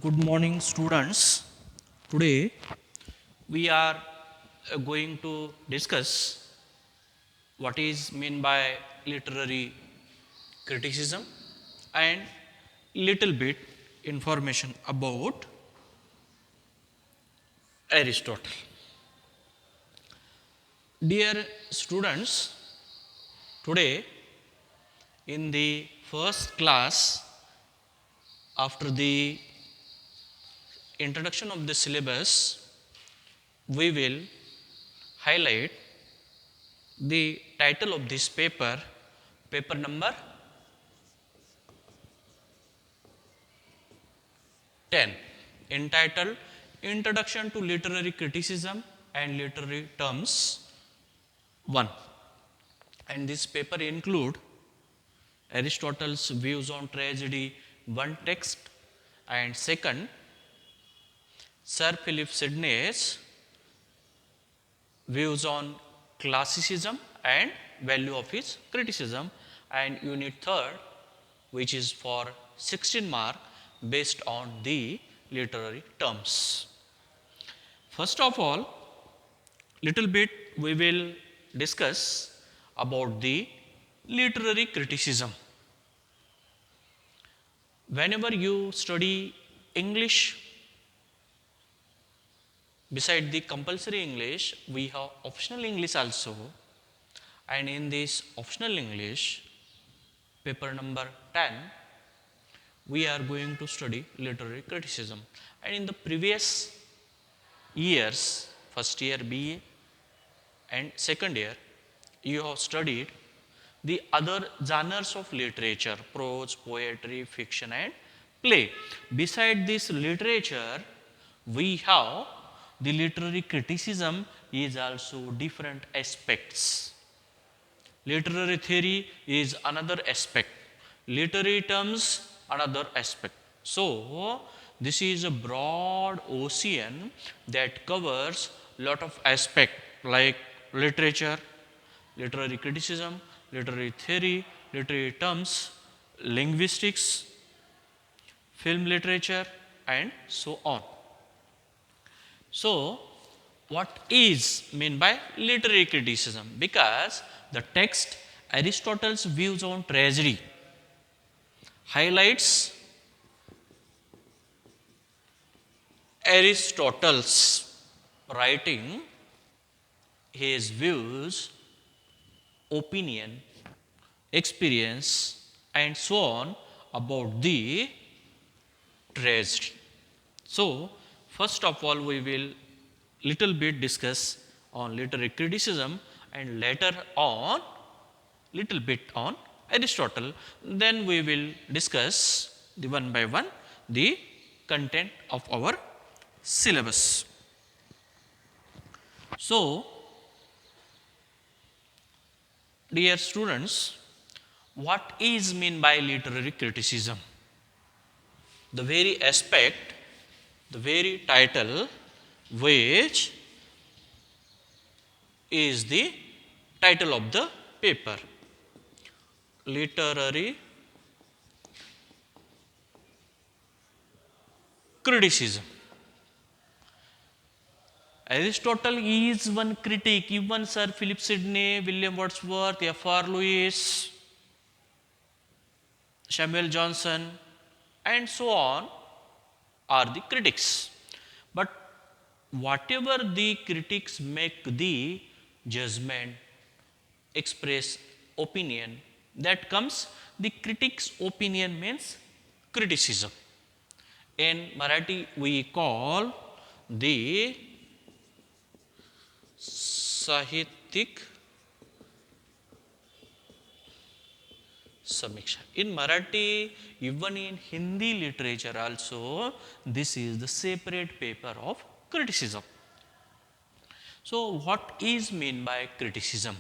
Good morning, students. Today we are going to discuss what is meant by literary criticism and little bit information about Aristotle. Dear students, today in the first class after the introduction of the syllabus, we will highlight the title of this paper, paper number 10, entitled Introduction to Literary Criticism and Literary Terms 1. And this paper include Aristotle's views on tragedy, one text, and second, Sir Philip Sidney's views on classicism and value of his criticism, and unit third, which is for 16 mark based on the literary terms. First of all, little bit we will discuss about the literary criticism. Whenever you study English, beside the compulsory English, we have optional English also, and in this optional English, paper number 10, we are going to study literary criticism. And in the previous years, first year BA and second year, you have studied the other genres of literature, prose, poetry, fiction, and play. Beside this literature, we have the literary criticism is also different aspects. Literary theory is another aspect. Literary terms, another aspect. So, this is a broad ocean that covers lot of aspect like literature, literary criticism, literary theory, literary terms, linguistics, film literature, and so on. So, what is meant by literary criticism? Because the text Aristotle's views on tragedy highlights Aristotle's writing, his views, opinion, experience, and so on about the tragedy. So, first of all, we will little bit discuss on literary criticism and later on little bit on Aristotle. Then we will discuss the one by one the content of our syllabus. So, dear students, what is mean by literary criticism? The very aspect, the very title which is the title of the paper, literary criticism. Aristotle is one critic, even Sir Philip Sidney, William Wordsworth, F.R. Lewis, Samuel Johnson, and so on are the critics. But whatever the critics make the judgment, express opinion, that comes the critic's opinion means criticism. In Marathi, we call the साहित्यिक समीक्षा. In Marathi, even in Hindi literature also, this is the separate paper of criticism. So, what is meant by criticism?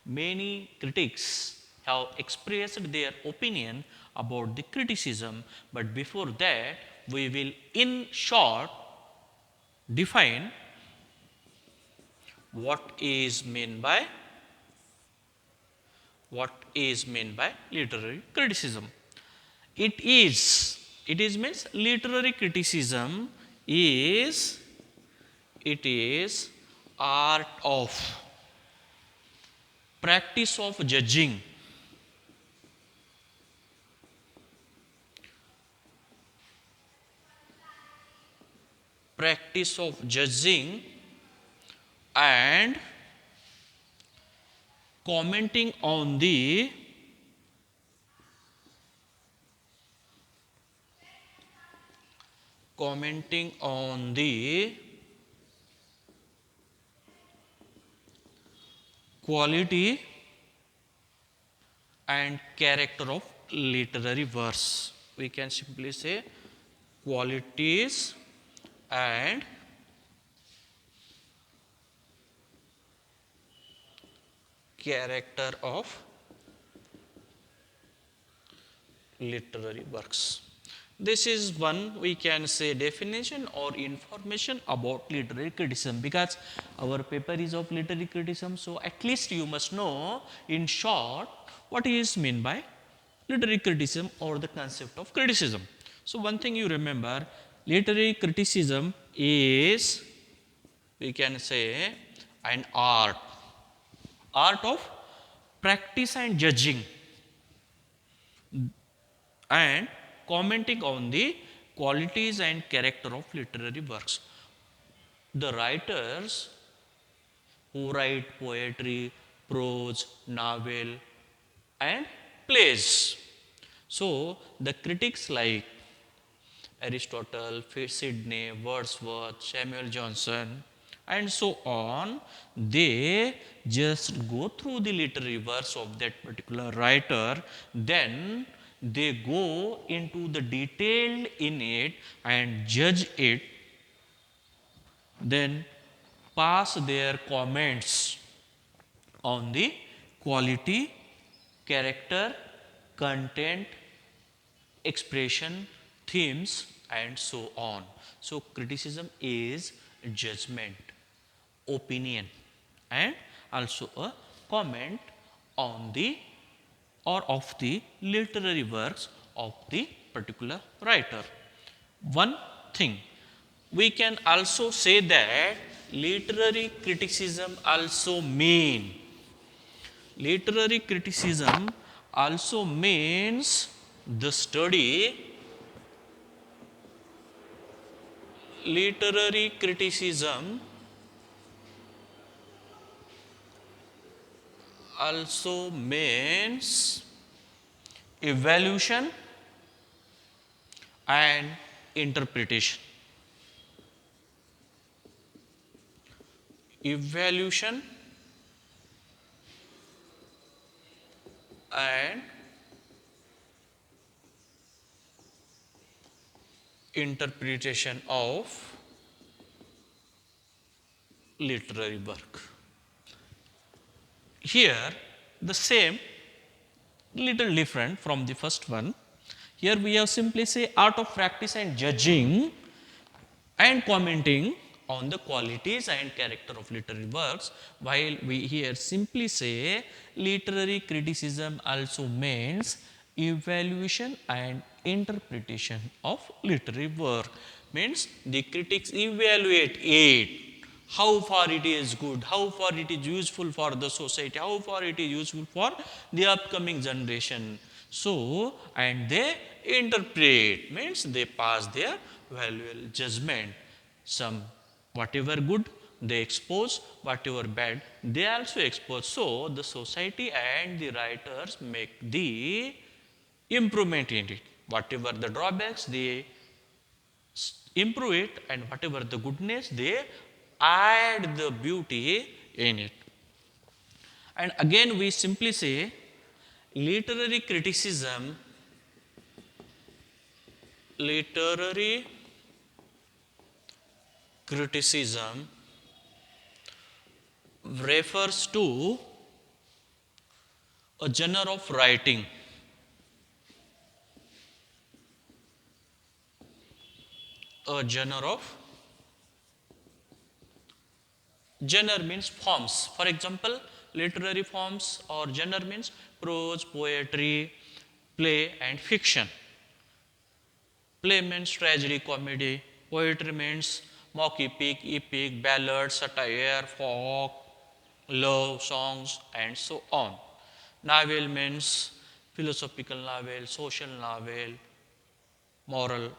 Many critics have expressed their opinion about the criticism, but before that, we will in short define what is meant by literary criticism. It is It is means literary criticism is it is art of practice of judging practice of judging and commenting on the commenting on the quality and character of literary verse. We can simply say qualities and character of literary works. This is one we can say definition or information about literary criticism, because our paper is of literary criticism. So, at least you must know in short what is meant by literary criticism or the concept of criticism. So, one thing you remember, literary criticism is, we can say, an art of practice and judging and commenting on the qualities and character of literary works. The writers who write poetry, prose, novel, and plays. So, the critics like Aristotle, Sidney, Wordsworth, Samuel Johnson, and so on, they just go through the literary works of that particular writer, then they go into the detail in it and judge it, then pass their comments on the quality, character, content, expression, themes, and so on. So, criticism is judgment, opinion, and also a comment on the or of the literary works of the particular writer. One thing we can also say that literary criticism also literary criticism also means the study literary criticism also means evaluation and interpretation. Evaluation and interpretation of literary work. Here the same, little different from the first one. Here we have simply say art of practice and judging and commenting on the qualities and character of literary works, while we here simply say literary criticism also means evaluation and interpretation of literary work. Means the critics evaluate it, how far it is good, how far it is useful for the society, how far it is useful for the upcoming generation. So, and they interpret, means they pass their valuable judgment. Some whatever good they expose, whatever bad they also expose. So, the society and the writers make the improvement in it. Whatever the drawbacks they improve it, and whatever the goodness they add the beauty in it. And again we simply say literary criticism refers to a genre of writing, genre means forms. For example, literary forms or genre means prose, poetry, play and fiction. Play means tragedy, comedy. Poetry means mock epic, ballad, satire, folk, love songs, and so on. Novel means philosophical novel, social novel, moral,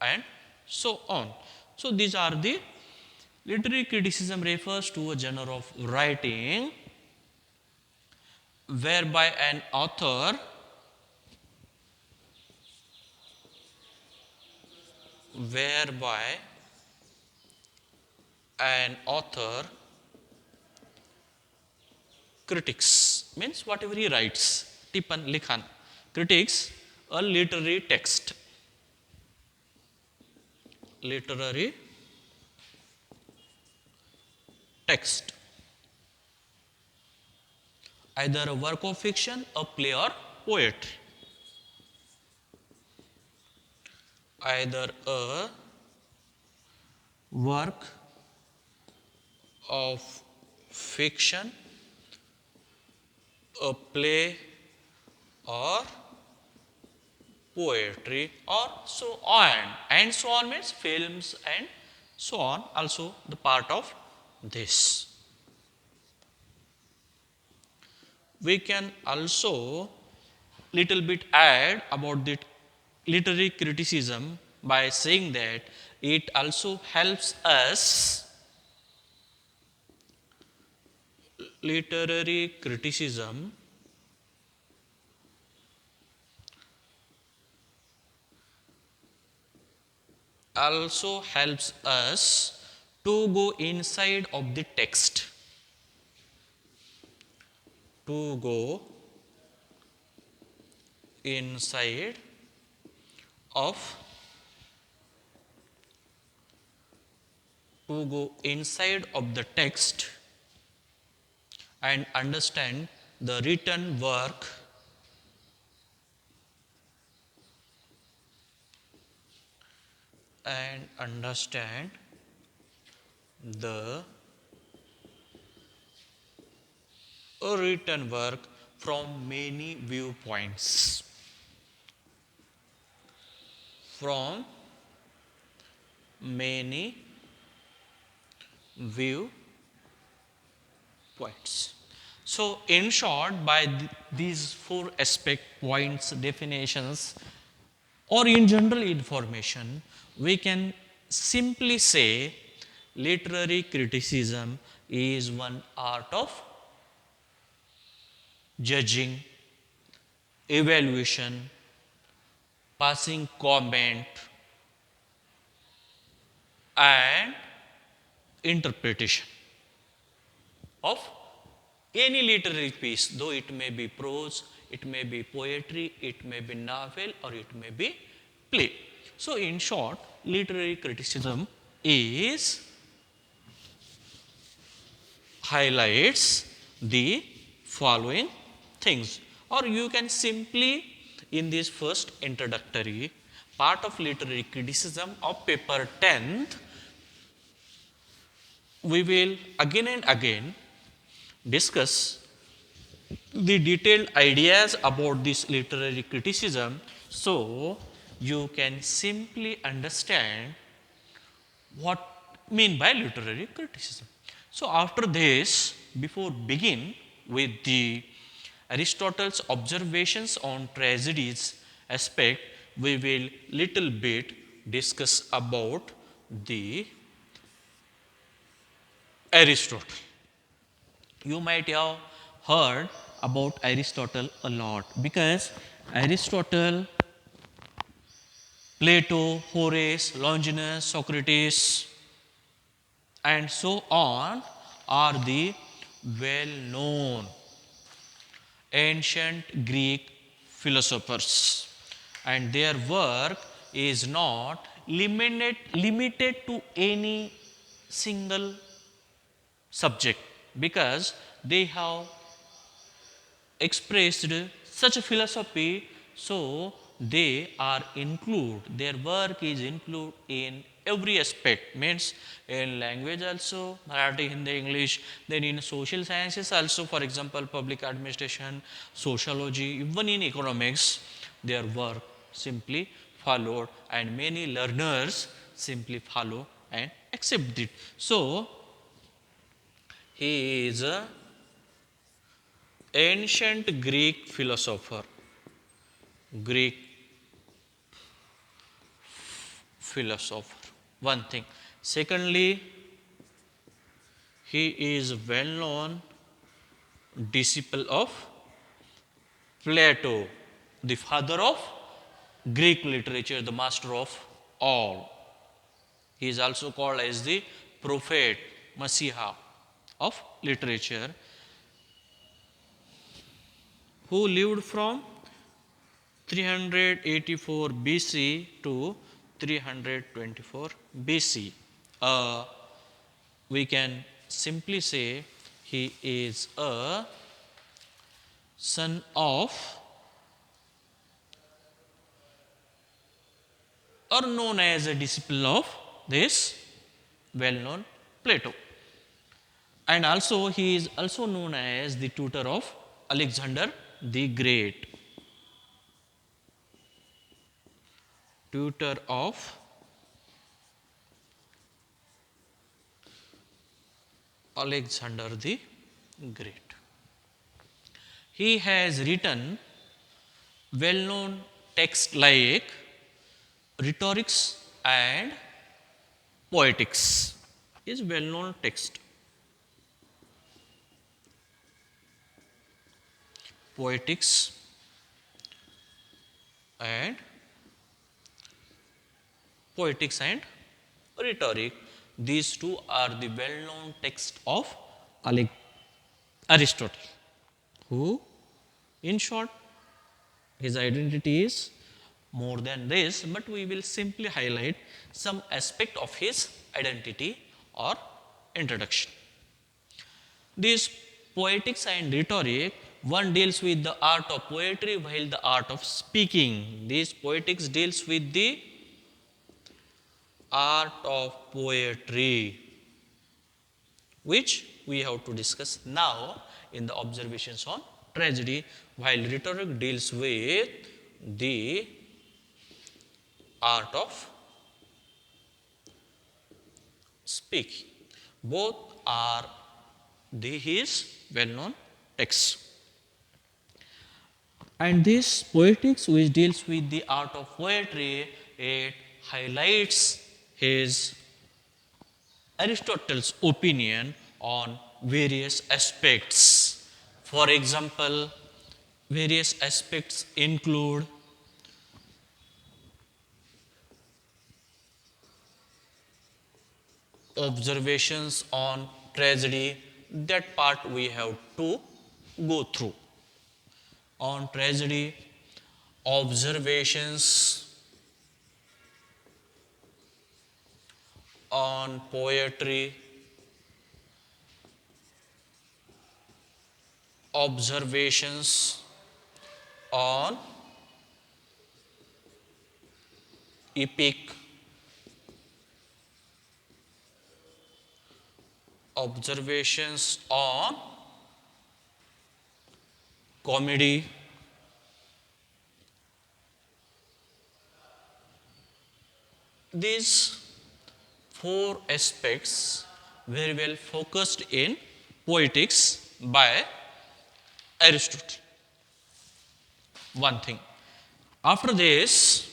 and so on. So these are the literary criticism refers to a genre of writing whereby whereby an author critics means whatever he writes tipan likhan critics a literary text either a work of fiction a play or poetry either a work of fiction a play or poetry or so on and so on means films and so on also the part of this. We can also little bit add about the literary criticism by saying that it also helps us literary criticism also helps us to go inside of the text to go inside of the text and understand the written work and understand the written work from many viewpoints. From many viewpoints. So, in short, by these four aspect points, definitions, or in general information, we can simply say literary criticism is one art of judging, evaluation, passing comment, and interpretation of any literary piece, though it may be prose, it may be poetry, it may be novel, or it may be play. So, in short, literary criticism is highlights the following things, or you can simply in this first introductory part of literary criticism of paper 10th, we will again and again discuss the detailed ideas about this literary criticism so you can simply understand what mean by literary criticism. So after this, before begin with the Aristotle's observations on tragedies aspect, we will little bit discuss about the Aristotle. You might have heard about Aristotle a lot because Aristotle, Plato, Horace, Longinus, Socrates, and so on are the well known ancient Greek philosophers, and their work is not limited to any single subject because they have expressed such a philosophy, so they are include their work is include in every aspect means in language also Marathi, Hindi, English, then in social sciences also, for example public administration, sociology, even in economics their work simply followed, and many learners simply follow and accept it. So, he is a ancient Greek philosopher. Greek philosopher. One thing. Secondly, he is well known disciple of Plato, the father of Greek literature, the master of all. He is also called as the prophet, Messiah of literature, who lived from 384 BC to 324 BC. We can simply say he is a son of, or known as a disciple of, this well known Plato. And also he is also known as the tutor of Alexander the Great. Tutor of Alexander the Great. He has written well known texts like Rhetorics and Poetics. Is well known text. Poetics and Poetics and Rhetoric. These two are the well known texts of Aristotle, who, in short, his identity is more than this, but we will simply highlight some aspect of his identity or introduction. This poetics and rhetoric, one deals with the art of poetry while the art of speaking. This poetics deals with the art of poetry, which we have to discuss now in the observations on tragedy, while rhetoric deals with the art of speaking. Both are his well known texts. And this poetics, which deals with the art of poetry, it highlights his Aristotle's opinion on various aspects. For example, various aspects include observations on tragedy. That part we have to go through. On tragedy, observations on poetry, observations on epic, observations on comedy, these four aspects very well focused in poetics by Aristotle. One thing. After this,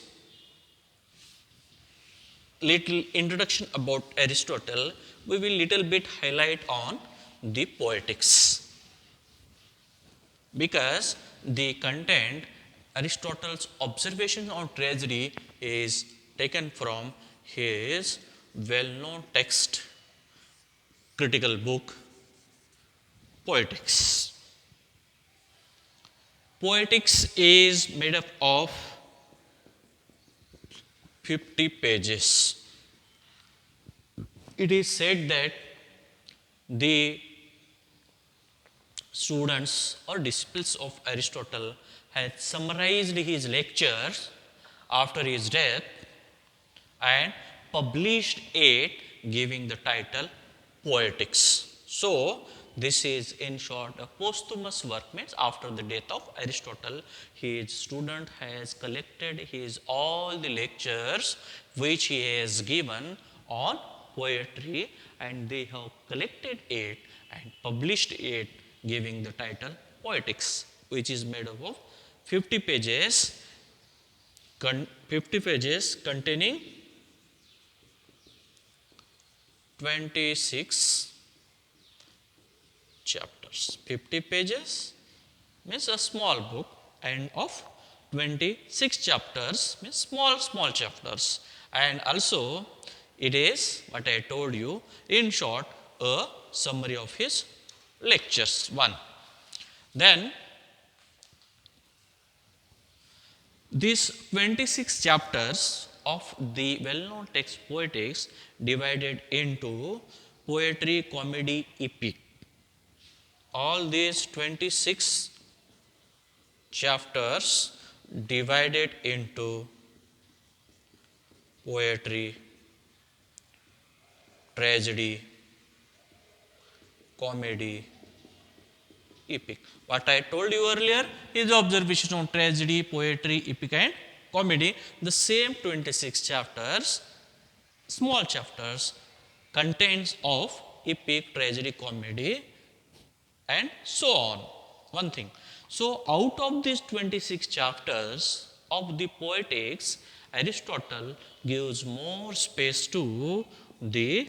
little introduction about Aristotle, we will little bit highlight on the poetics, because the content, Aristotle's observation on tragedy, is taken from his well-known text, critical book, Poetics. Poetics is made up of 50 pages. It is said that the students or disciples of Aristotle had summarized his lectures after his death and published it, giving the title Poetics. So, this is in short a posthumous work, means after the death of Aristotle, his student has collected his all the lectures which he has given on poetry, and they have collected it and published it, giving the title Poetics, which is made up of 50 pages, 50 pages containing 26 chapters. 50 pages means a small book, and of 26 chapters means small chapters. And also it is what I told you, in short a summary of his lectures. One. Then these 26 chapters of the well-known text Poetics divided into poetry, comedy, epic. All these 26 chapters divided into poetry, tragedy, comedy, epic. What I told you earlier is observation on tragedy, poetry, epic and comedy. The same 26 chapters, small chapters, contains of epic, tragedy, comedy and so on. One thing. So out of these 26 chapters of the Poetics, Aristotle gives more space to the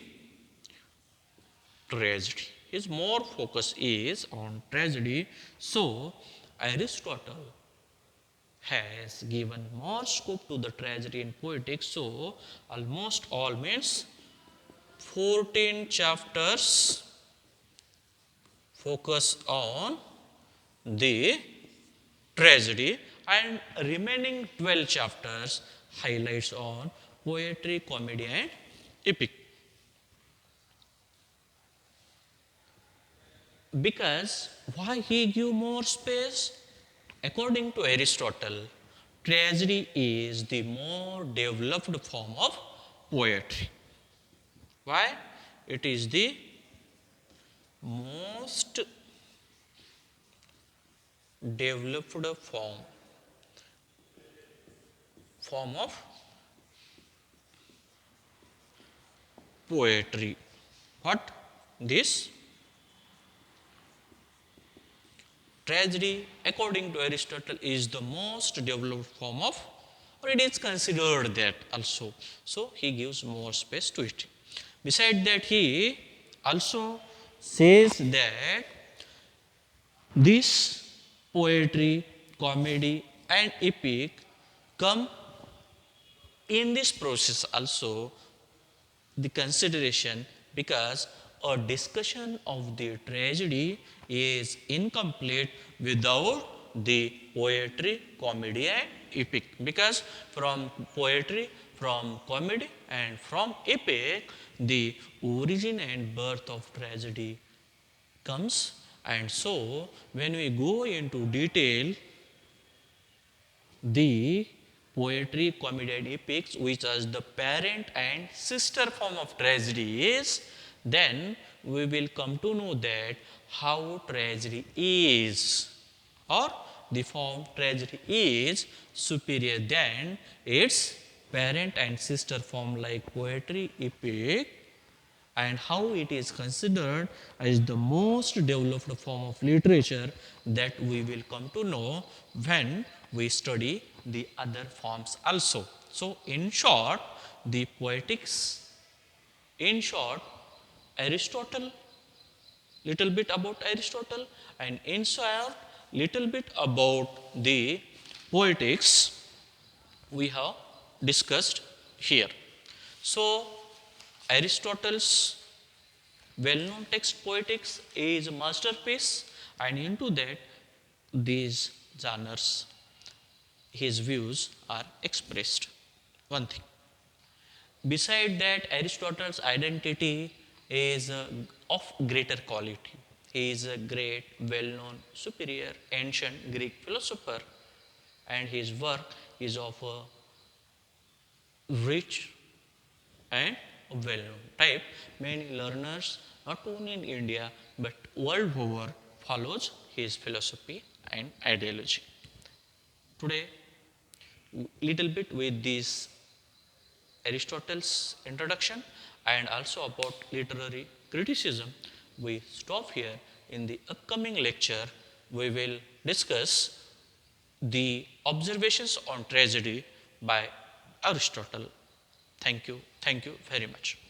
tragedy. His more focus is on tragedy. So Aristotle has given more scope to the tragedy in Poetics. So almost all means 14 chapters focus on the tragedy, and remaining 12 chapters highlights on poetry, comedy and epic. Because why he give more space? According to Aristotle, tragedy is the more developed form of poetry. Why? It is the most developed form of poetry. What? This tragedy, according to Aristotle, is the most developed form of, or it is considered that also. So he gives more space to it. Besides that, he also says that this poetry, comedy and epic come in this process also the consideration, because a discussion of the tragedy is incomplete without the poetry, comedy and epic. Because from poetry, from comedy and from epic, the origin and birth of tragedy comes. And so when we go into detail the poetry, comedy and epics, which is the parent and sister form of tragedy is, then we will come to know that how tragedy is, or the form tragedy is superior than its parent and sister form like poetry, epic, and how it is considered as the most developed form of literature, that we will come to know when we study the other forms also. So in short, the poetics, in short, Aristotle, little bit about Aristotle, and in short, little bit about the poetics we have discussed here. So Aristotle's well-known text Poetics is a masterpiece, and into that these genres, his views are expressed. One thing. Beside that, Aristotle's identity is of greater quality. He is a great, well-known, superior, ancient Greek philosopher, and his work is of a rich and well-known type. Many learners not only in India but world over follows his philosophy and ideology. Today, little bit with this Aristotle's introduction and also about literary criticism, we stop here. In the upcoming lecture, we will discuss the observations on tragedy by Aristotle. Thank you very much.